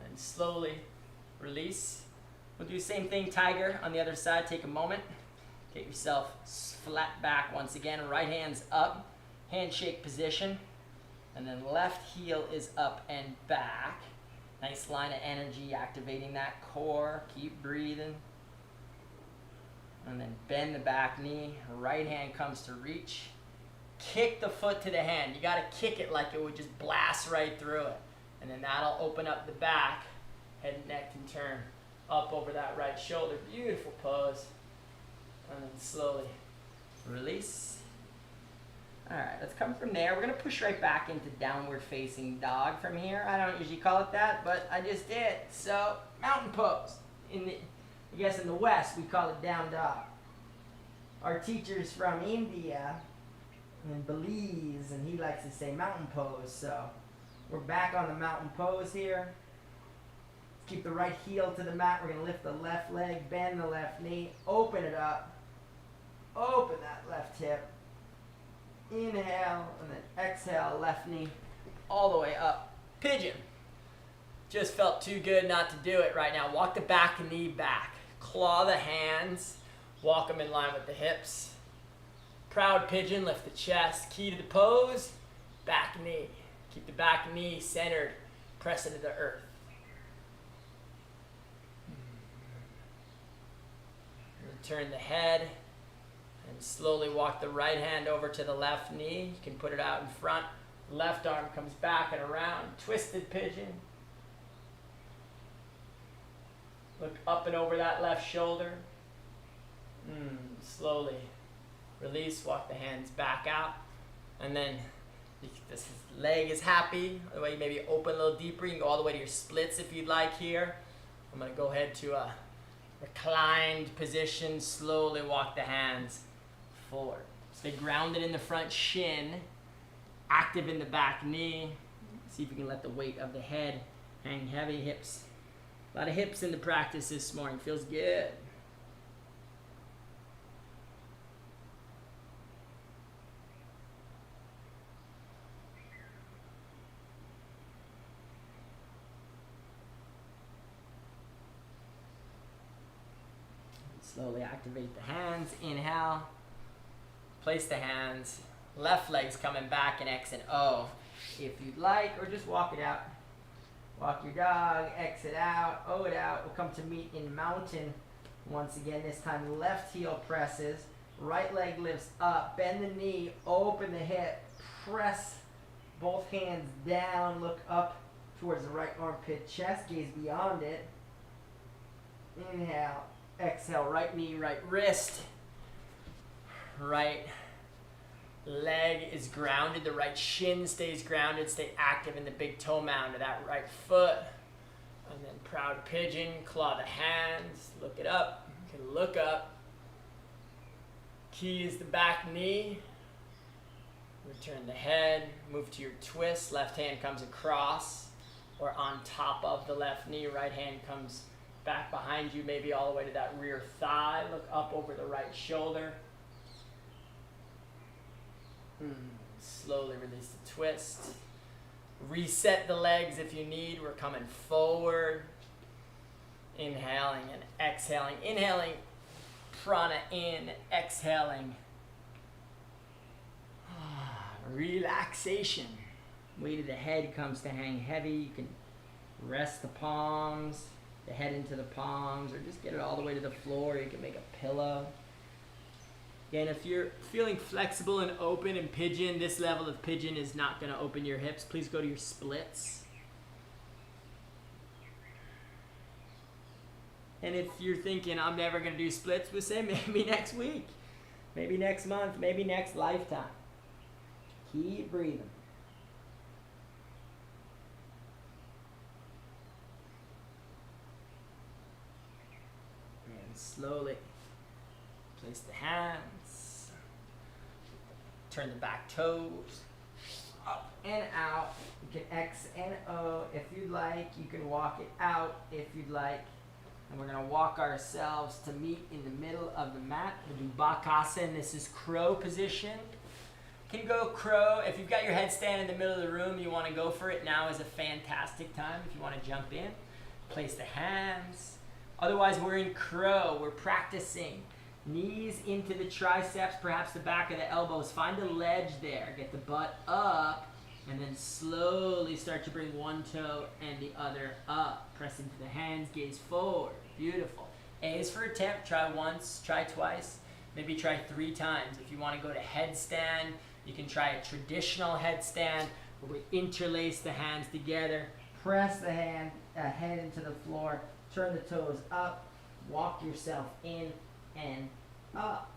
And slowly release. We'll do the same thing, tiger, on the other side. Take a moment. Get yourself flat back once again. Right hand's up. Handshake position. And then left heel is up and back. Nice line of energy, activating that core. Keep breathing. And then bend the back knee. Right hand comes to reach. Kick the foot to the hand. You got to kick it like it would just blast right through it. And then that'll open up the back. Head and neck can turn up over that right shoulder. Beautiful pose. And then slowly release. Alright, let's come from there. We're going to push right back into downward facing dog from here. I don't usually call it that, but I just did. So, mountain pose. I guess in the West we call it down dog. Our teachers from India And Belize, and he likes to say mountain pose. So we're back on the mountain pose here. Keep the right heel to the mat. We're going to lift the left leg, bend the left knee, open it up. Open that left hip. Inhale, and then exhale, left knee all the way up. Pigeon. Just felt too good not to do it right now. Walk the back knee back. Claw the hands. Walk them in line with the hips. Proud pigeon, lift the chest. Key to the pose, back knee. Keep the back knee centered. Press into the earth. Turn the head and slowly walk the right hand over to the left knee. You can put it out in front. Left arm comes back and around. Twisted pigeon. Look up and over that left shoulder. Slowly release, walk the hands back out. And then this leg is happy. The way you maybe open a little deeper. You can go all the way to your splits if you'd like here. I'm going to go ahead to a reclined position. Slowly walk the hands forward. Stay grounded in the front shin. Active in the back knee. See if you can let the weight of the head hang heavy. Hips. A lot of hips in the practice this morning. Feels good. Slowly activate the hands. Inhale. Place the hands. Left leg's coming back in X and O if you'd like, or just walk it out. Walk your dog, exit out, O it out. We'll come to meet in mountain once again. This time left heel presses. Right leg lifts up. Bend the knee. Open the hip. Press both hands down. Look up towards the right armpit. Chest gaze beyond it. Inhale. Exhale, right knee, right wrist. Right leg is grounded. The right shin stays grounded. Stay active in the big toe mound of that right foot. And then proud pigeon. Claw the hands. Look it up. You can look up. Key is the back knee. Return the head. Move to your twist. Left hand comes across or on top of the left knee. Right hand comes back behind you, maybe all the way to that rear thigh. Look up over the right shoulder. Slowly release the twist. Reset the legs if you need. We're coming forward. Inhaling and exhaling. Inhaling prana in. Exhaling relaxation. Weight of the head comes to hang heavy. You can rest the palms, the head into the palms, or just get it all the way to the floor. You can make a pillow. Again, if you're feeling flexible and open in pigeon, this level of pigeon is not going to open your hips. Please go to your splits. And if you're thinking, I'm never going to do splits, we'll say maybe next week, maybe next month, maybe next lifetime. Keep breathing. And slowly place the hands. Turn the back toes up and out. You can X and O if you'd like. You can walk it out if you'd like. And we're going to walk ourselves to meet in the middle of the mat. We'll do Bakasana. This is crow position. Can go crow. If you've got your headstand in the middle of the room, you want to go for it. Now is a fantastic time if you want to jump in. Place the hands. Otherwise, we're in crow. We're practicing. Knees into the triceps, perhaps the back of the elbows. Find a ledge there. Get the butt up. And then slowly start to bring one toe and the other up. Press into the hands, gaze forward. Beautiful. A is for attempt. Try once, try twice. Maybe try 3 times. If you want to go to headstand, you can try a traditional headstand where we interlace the hands together. Press the head into the floor. Turn the toes up. Walk yourself in and up.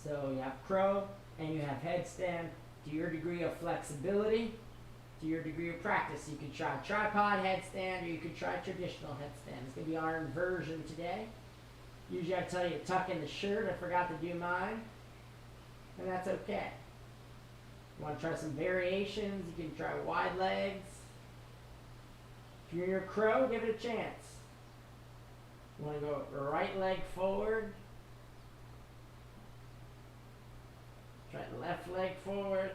So you have crow and you have headstand. To your degree of flexibility, to your degree of practice, you can try tripod headstand or you can try traditional headstand. It's going to be our inversion today. Usually I tell you to tuck in the shirt. I forgot to do mine. And that's okay. You want to try some variations, you can try wide legs. If you're in your crow, give it a chance. You want to go right leg forward. Try left leg forward.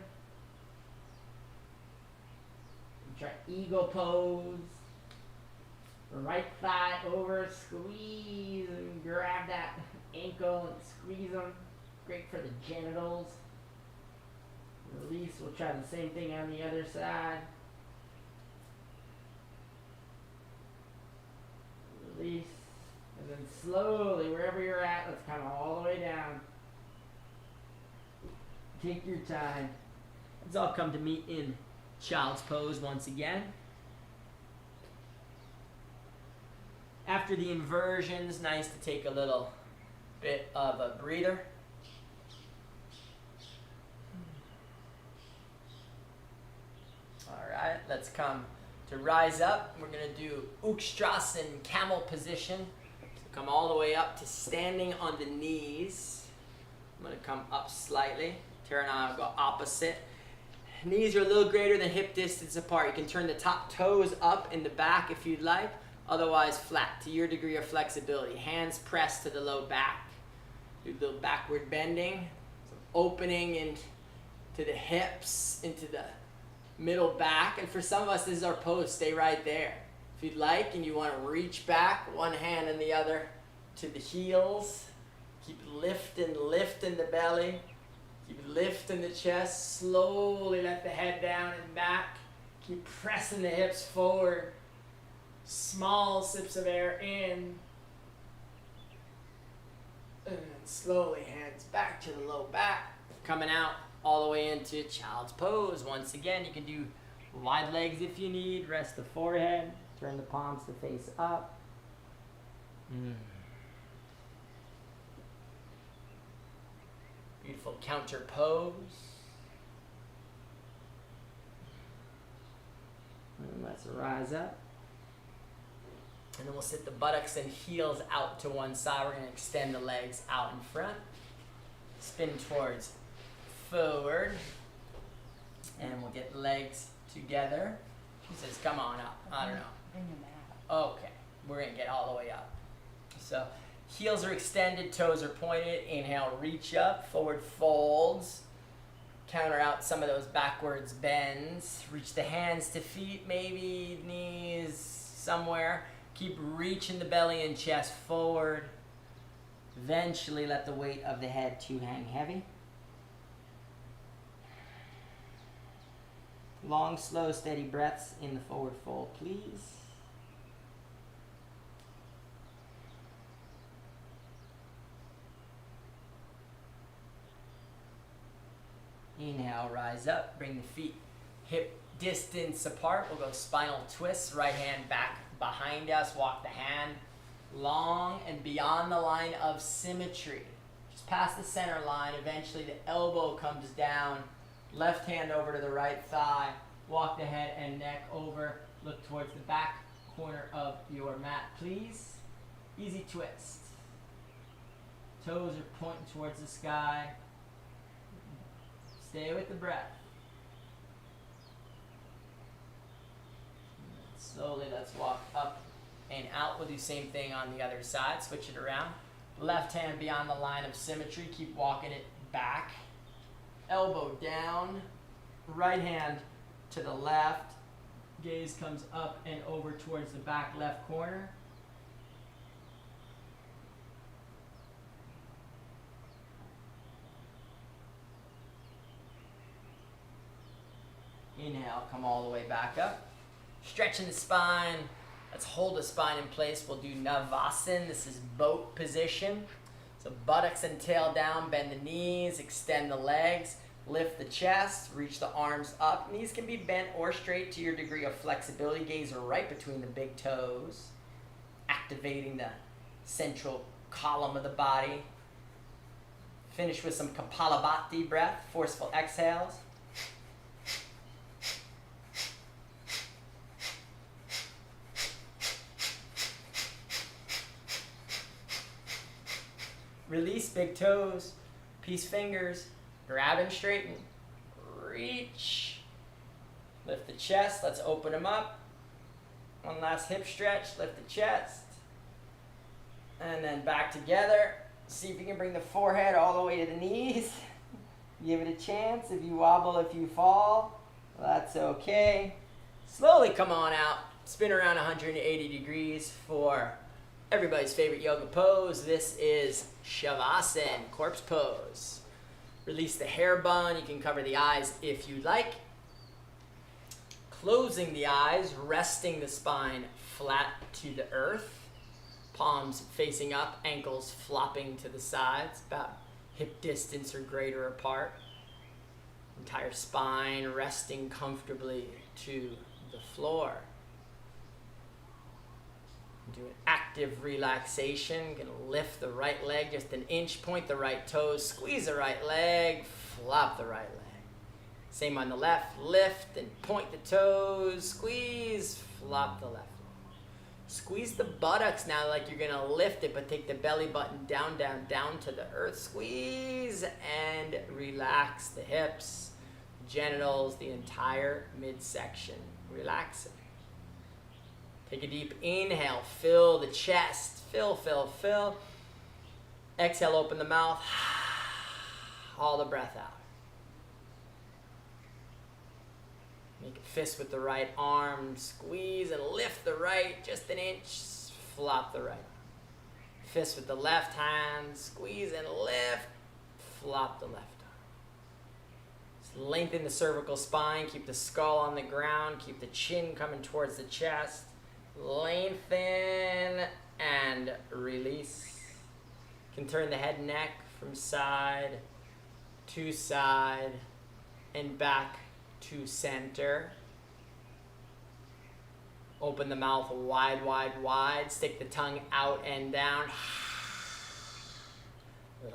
Try eagle pose. Right thigh over, squeeze and grab that ankle and squeeze them. Great for the genitals. Release, we'll try the same thing on the other side. Release, and then slowly, wherever you're at, let's come all the way down. Take your time. Let's all come to meet in child's pose once again. After the inversions, nice to take a little bit of a breather. Alright, let's come to rise up. We're going to do Ukstrasen, camel position. So come all the way up to standing on the knees. I'm going to come up slightly. Terra and I will go opposite. Knees are a little greater than hip distance apart. You can turn the top toes up in the back if you'd like. Otherwise flat to your degree of flexibility. Hands pressed to the low back. Do the backward bending. So opening into the hips, into the middle back. And for some of us, this is our pose. Stay right there. If you'd like and you want to reach back, one hand and the other to the heels. Keep lifting the belly. Keep lifting the chest. Slowly let the head down and back. Keep pressing the hips forward. Small sips of air in. And slowly hands back to the low back. Coming out all the way into child's pose. Once again, you can do wide legs if you need. Rest the forehead. Turn the palms to face up. Beautiful counter pose. And let's rise up. And then we'll sit the buttocks and heels out to one side. We're going to extend the legs out in front. Spin towards forward. And we'll get legs together. She says, come on up. I don't know. Bring them out. Okay. We're going to get all the way up. So heels are extended, toes are pointed. Inhale, reach up, forward folds. Counter out some of those backwards bends. Reach the hands to feet, maybe knees somewhere. Keep reaching the belly and chest forward. Eventually let the weight of the head to hang heavy. Long, slow, steady breaths in the forward fold, please. Inhale, rise up, bring the feet hip distance apart. We'll go spinal twists, right hand back behind us. Walk the hand long and beyond the line of symmetry. Just past the center line, eventually the elbow comes down. Left hand over to the right thigh. Walk the head and neck over. Look towards the back corner of your mat, please. Easy twist. Toes are pointing towards the sky. Stay with the breath. Slowly, let's walk up and out. We'll do same thing on the other side. Switch it around. Left hand beyond the line of symmetry. Keep walking it back. Elbow down. Right hand to the left. Gaze comes up and over towards the back left corner. Inhale, come all the way back up. Stretching the spine. Let's hold the spine in place. We'll do Navasana. This is boat position. So buttocks and tail down, bend the knees, extend the legs, lift the chest, reach the arms up. Knees can be bent or straight to your degree of flexibility. Gaze are right between the big toes, activating the central column of the body. Finish with some Kapalabhati breath, forceful exhales. Release big toes, peace fingers, grab and straighten. reach. Lift the chest. Let's open them up. One last hip stretch. Lift the chest. And then back together. See if you can bring the forehead all the way to the knees. Give it a chance. If you wobble, if you fall, well, that's okay. Slowly come on out. Spin around 180 degrees for everybody's favorite yoga pose. This is Shavasana, corpse pose. Release the hair bun. You can cover the eyes if you like. Closing the eyes, resting the spine flat to the earth. Palms facing up, ankles flopping to the sides, about hip distance or greater apart. Entire spine resting comfortably to the floor. Do an active relaxation. Gonna lift the right leg just an inch, point the right toes, squeeze the right leg, flop the right leg. Same on the left, lift and point the toes, squeeze, flop the left leg. Squeeze the buttocks now like you're gonna lift it, but take the belly button down, down, down to the earth. Squeeze and relax the hips, genitals, the entire midsection. Relax it. Take a deep inhale, fill the chest, fill, fill, fill. Exhale, open the mouth, all the breath out. Make a fist with the right arm, squeeze and lift the right, just an inch, flop the right. Fist with the left hand, squeeze and lift, flop the left arm. Just lengthen the cervical spine, keep the skull on the ground, keep the chin coming towards the chest. Lengthen and release. You can turn the head and neck from side to side and back to center. Open the mouth wide, wide, wide. Stick the tongue out and down.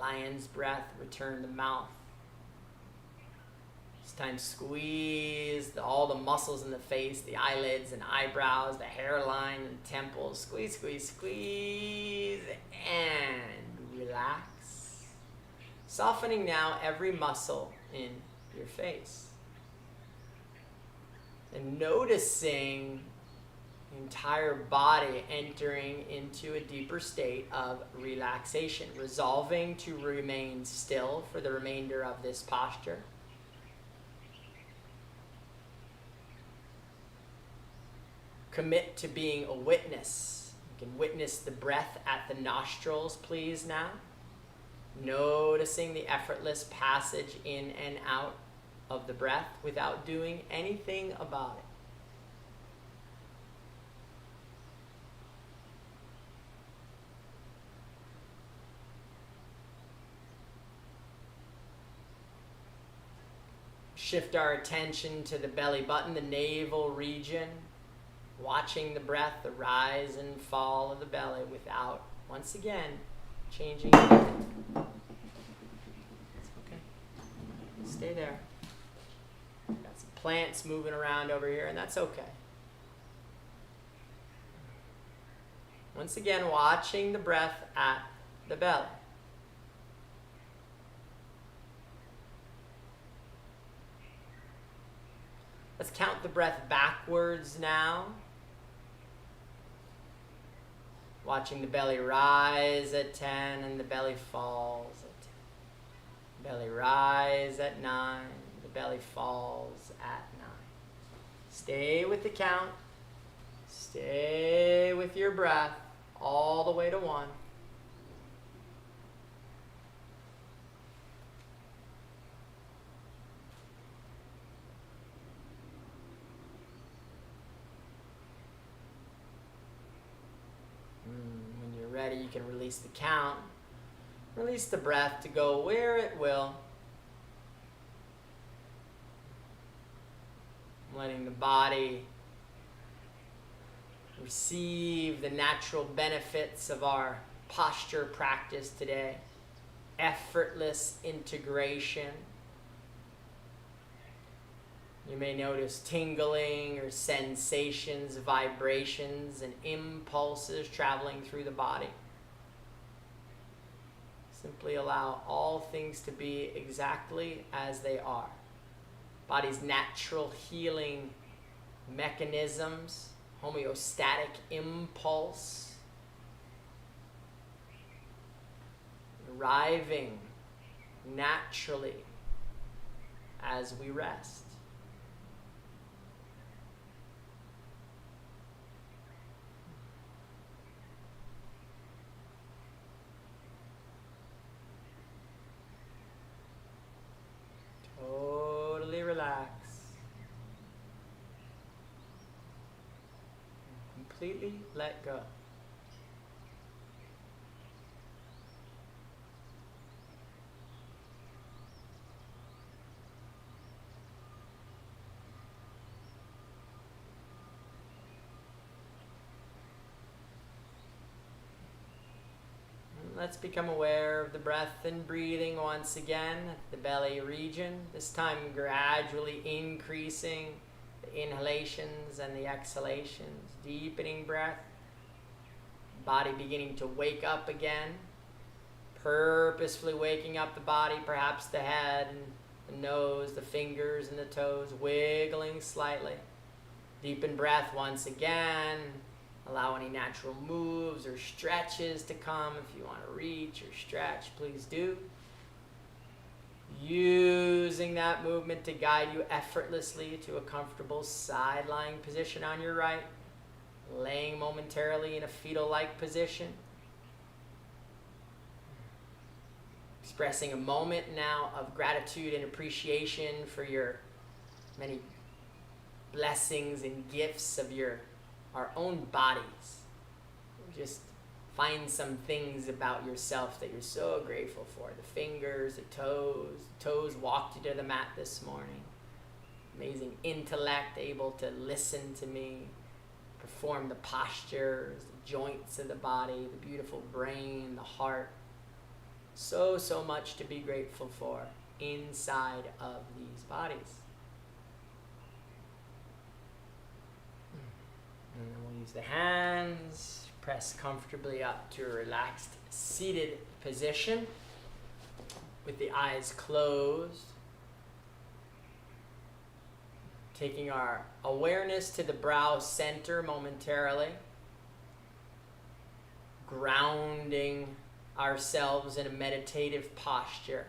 Lion's breath, return the mouth. This time squeeze all the muscles in the face, the eyelids and eyebrows, the hairline and temples. Squeeze, squeeze, squeeze, and relax. Softening now every muscle in your face. And noticing the entire body entering into a deeper state of relaxation, resolving to remain still for the remainder of this posture. Commit to being a witness. You can witness the breath at the nostrils, please, now. Noticing the effortless passage in and out of the breath without doing anything about it. Shift our attention to the belly button, the navel region, watching the breath, the rise and fall of the belly without, once again, changing anything. It's okay. Stay there. Got some plants moving around over here, and that's okay. Once again, watching the breath at the belly. Let's count the breath backwards now. Watching the belly rise at 10 and the belly falls at 10. Belly rise at 9. The belly falls at 9. Stay with the count. Stay with your breath all the way to 1. When you're ready, you can release the count. Release the breath to go where it will. Letting the body receive the natural benefits of our posture practice today. Effortless integration. You may notice tingling or sensations, vibrations, and impulses traveling through the body. Simply allow all things to be exactly as they are. body's natural healing mechanisms, homeostatic impulse, arriving naturally as we rest. Totally relax. Completely let go. Let's become aware of the breath and breathing once again, the belly region, this time gradually increasing the inhalations and the exhalations, deepening breath, body beginning to wake up again, purposefully waking up the body, perhaps the head and the nose, the fingers and the toes, wiggling slightly. Deepen breath once again. Allow any natural moves or stretches to come. If you want to reach or stretch, please do. Using that movement to guide you effortlessly to a comfortable side-lying position on your right. Laying momentarily in a fetal-like position. Expressing a moment now of gratitude and appreciation for your many blessings and gifts of our own bodies. Just find some things about yourself that you're so grateful for. The fingers, the toes walked you to the mat this morning. Amazing intellect, able to listen to me, perform the postures, the joints of the body, the beautiful brain, the heart. So much to be grateful for inside of these bodies. And then we'll use the hands, press comfortably up to a relaxed seated position with the eyes closed. Taking our awareness to the brow center momentarily. Grounding ourselves in a meditative posture.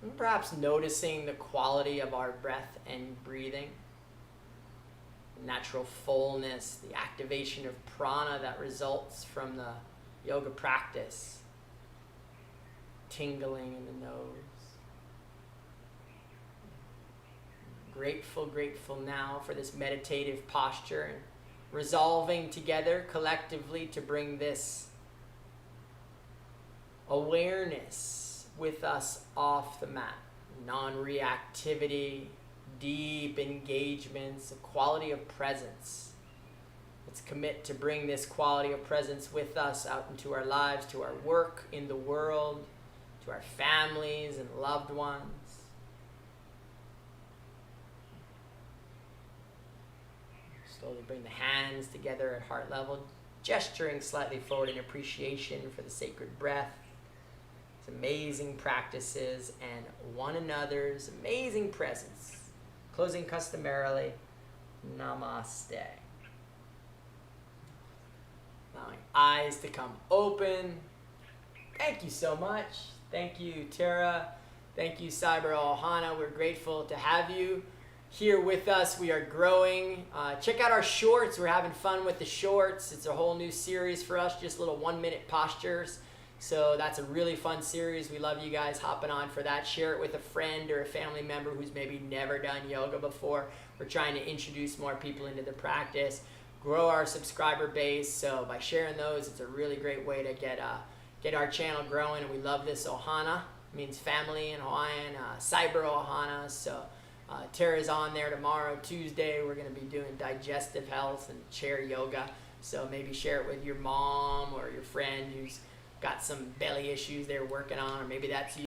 And perhaps noticing the quality of our breath and breathing. Natural fullness, the activation of prana that results from the yoga practice. Tingling in the nose. Grateful now for this meditative posture and resolving together collectively to bring this awareness with us off the mat. Non-reactivity, deep engagements, a quality of presence. Let's commit to bring this quality of presence with us out into our lives, to our work in the world, to our families and loved ones. Slowly bring the hands together at heart level, gesturing slightly forward in appreciation for the sacred breath, its amazing practices, and one another's amazing presence. Closing customarily, namaste. Allowing eyes to come open. Thank you so much. Thank you, Terra. Thank you, Cyber Ohana. We're grateful to have you here with us. We are growing. Check out our shorts. We're having fun with the shorts. It's a whole new series for us, just little 1-minute postures. So that's a really fun series. We love you guys hopping on for that. Share it with a friend or a family member who's maybe never done yoga before. We're trying to introduce more people into the practice, grow our subscriber base. So by sharing those, it's a really great way to get our channel growing. And we love this ohana. It means family in Hawaiian, cyber ohana. So Tara's on there tomorrow, Tuesday. We're going to be doing digestive health and chair yoga. So maybe share it with your mom or your friend who's got some belly issues they're working on, or maybe that's you.